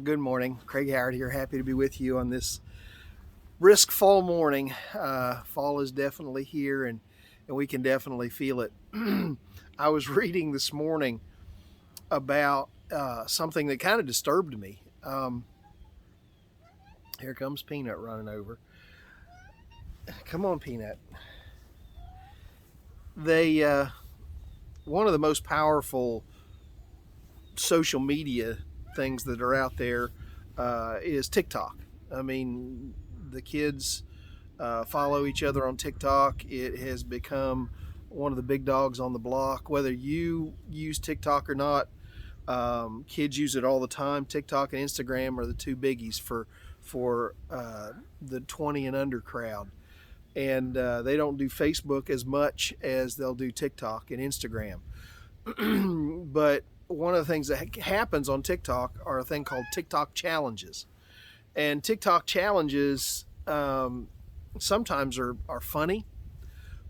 Good morning. Craig Howard here. Happy to be with you on this brisk fall morning. Fall is definitely here and we can definitely feel it. I was reading this morning about something that kind of disturbed me. Here comes Peanut running over. Come on, Peanut. They, one of the most powerful social media things that are out there is TikTok. I mean, the kids follow each other on TikTok. It has become one of the big dogs on the block. Whether you use TikTok or not, kids use it all the time. TikTok and Instagram are the two biggies for the 20 and under crowd, and they don't do Facebook as much as they'll do TikTok and Instagram. But one of the things that happens on TikTok are a thing called TikTok challenges, and TikTok challenges sometimes are funny,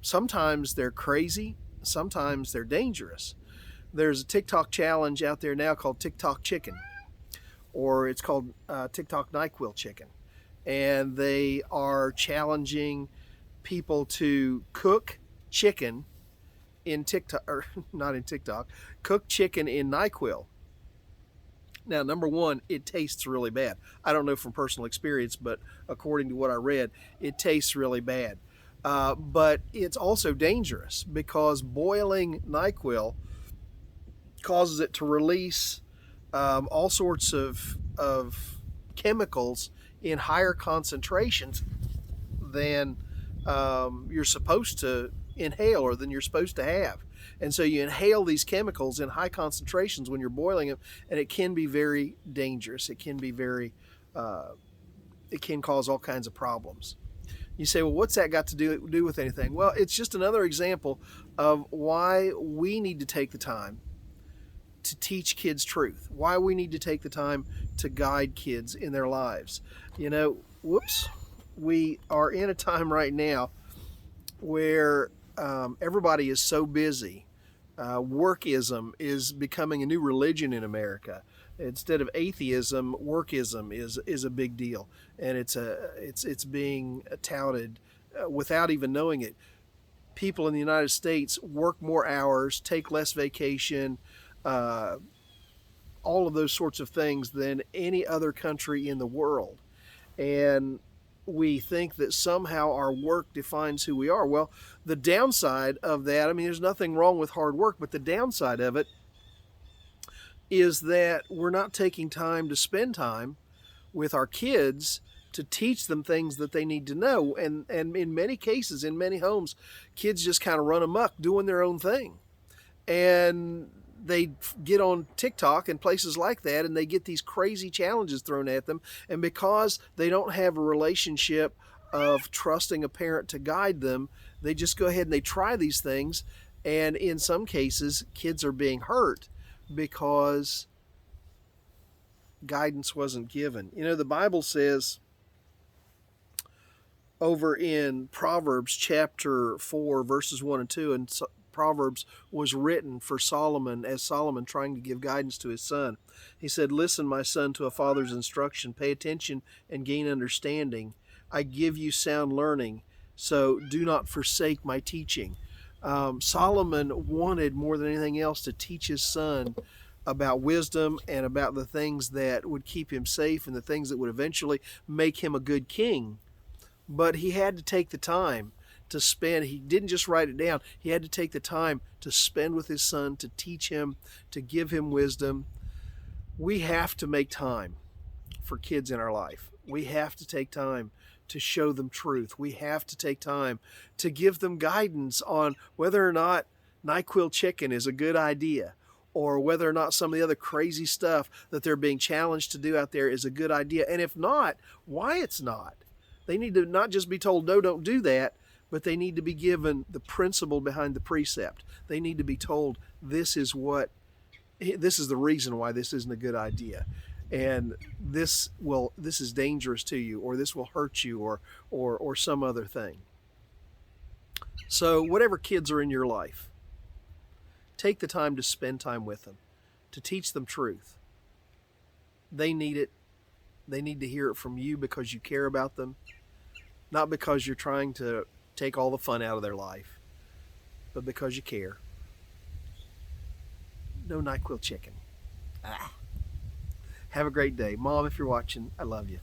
sometimes they're crazy, sometimes they're dangerous. There's a TikTok challenge out there now called TikTok Chicken, or it's called TikTok NyQuil Chicken, and they are challenging people to cook chicken in TikTok, or not in TikTok, cook chicken in NyQuil. Now, number one, it tastes really bad. I don't know from personal experience, but according to what I read, it tastes really bad. But it's also dangerous because boiling NyQuil causes it to release all sorts of chemicals in higher concentrations than you're supposed to inhale or than you're supposed to have. And so you inhale these chemicals in high concentrations when you're boiling them, and it can be very dangerous. It can be it can cause all kinds of problems. You say, well, what's that got to do with anything? Well, it's just another example of why we need to take the time to teach kids truth, why we need to take the time to guide kids in their lives. We are in a time right now where everybody is so busy. Workism is becoming a new religion in America. Instead of atheism, workism is a big deal, and it's being touted without even knowing it. People in the United States work more hours, take less vacation, all of those sorts of things than any other country in the world, and we think that somehow our work defines who we are. Well, the downside of that, I mean, there's nothing wrong with hard work, but the downside of it is that we're not taking time to spend time with our kids to teach them things that they need to know. And in many cases, in many homes, kids just kind of run amok doing their own thing. And they get on TikTok and places like that, and they get these crazy challenges thrown at them. And because they don't have a relationship of trusting a parent to guide them, they just go ahead and they try these things. And in some cases, kids are being hurt because guidance wasn't given. You know, the Bible says over in Proverbs chapter 4, verses 1 and 2, and Proverbs was written for Solomon as Solomon trying to give guidance to his son. He said, "Listen, my son, to a father's instruction. Pay attention and gain understanding. I give you sound learning, so do not forsake my teaching." Solomon wanted more than anything else to teach his son about wisdom and about the things that would keep him safe and the things that would eventually make him a good king. But he had to take the time to spend. He didn't just write it down. He had to take the time to spend with his son, to teach him, to give him wisdom. We have to make time for kids in our life. We have to take time to show them truth. We have to take time to give them guidance on whether or not NyQuil chicken is a good idea, or whether or not some of the other crazy stuff that they're being challenged to do out there is a good idea. And if not, why it's not. They need to not just be told, no, don't do that, but they need to be given the principle behind the precept. They need to be told this is the reason why this isn't a good idea, and this is dangerous to you, or this will hurt you, or some other thing. So whatever kids are in your life, take the time to spend time with them, to teach them truth. They need it. They need to hear it from you because you care about them, not because you're trying to take all the fun out of their life, but because you care. No NyQuil chicken. Ah. Have a great day. Mom, if you're watching, I love you.